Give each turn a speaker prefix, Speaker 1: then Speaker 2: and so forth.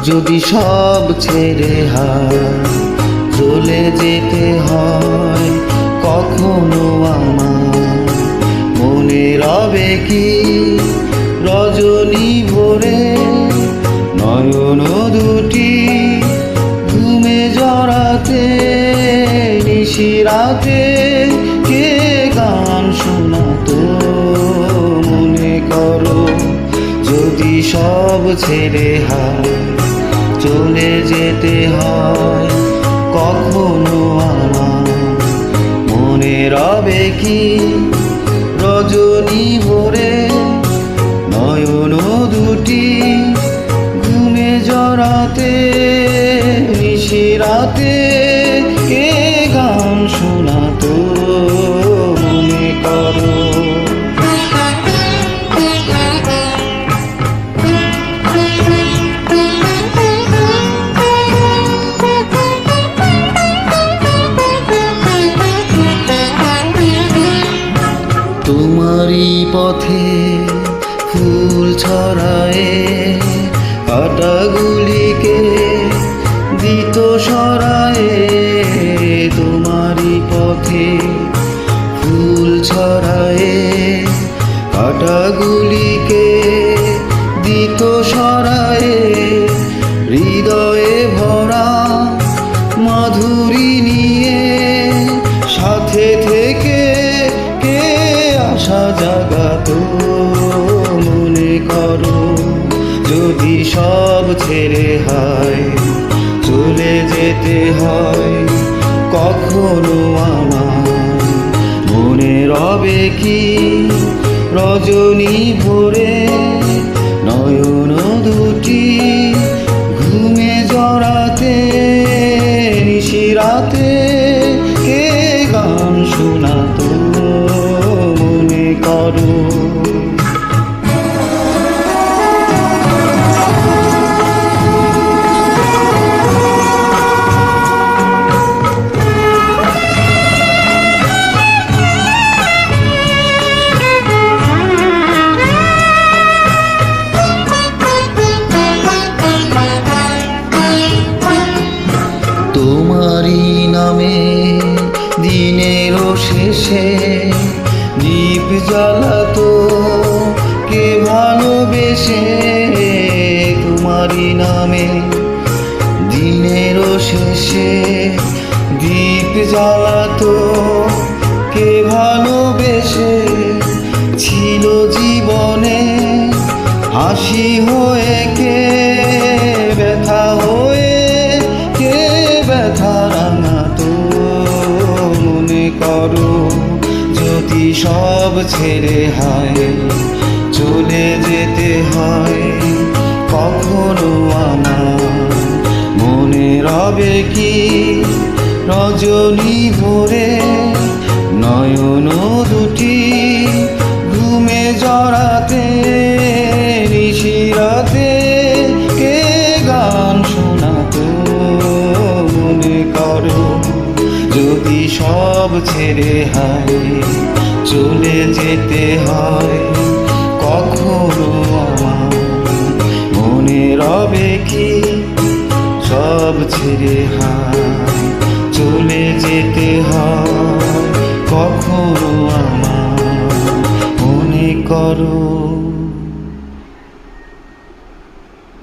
Speaker 1: যদি সব ছেড়ে চলে যেতে হয়, কখনো আমার মনে রবে কি রজনী ভোরে নয়ন দুটি ঘুমে জড়াতে, নিশিরাতে কে গান শোনাতো? মনে করো যদি সব ছেড়ে চলে যেতে হয়, কখনো আমার মনে রবে কি রজনী ভোরে নয়ন দুটি ঘুমে জড়াতে, নিশিরাতে কে গান শোনাতো? মনে করো তোমারই পথে ফুল ছড়ায়ে কাঁটাগুলিকে দিত সরায়ে, তোমারই পথে ফুল ছড়ায়ে কাঁটাগুলিকে দিত সরায়ে, হৃদয়ে ভরা মাধুরী নিয়ে সাথে থেকে কে আশা জাগাতো? মনে করো যদি সব ছেড়ে চলে যেতে হয়, কখনো আমার মনে রবে কি রজনী ভোরে নয়ন দুটি ঘুমে জড়াতে, নিশিরাতে কে গান শোনাতো? মনে করো তোমারই নামে দিনের শেষে দীপ জ্বালাতো কে ভালোবেসে, তোমারই নামে দিনের শেষে দীপ জ্বালাতো কে ভালোবেসে, ছিল জীবনে হাসি হয়ে কে ব্যথা হয়ে কে ব্যথা রাঙাতো? মনে করো যদি সব ছেড়ে চলে যেতে হয়, কখনো আমার মনে রবে কি রজনী ভোরে নয়ন দুটি ঘুমে জড়াতে, নিশিরাতে কে গান শোনাতো? মনে করো যদি সব ছেড়ে চলে যেতে হয়, কখনো আমার মনে রবে কি সব ছেড়ে চলে যেতে হয়, কখনো আমার মনে করো।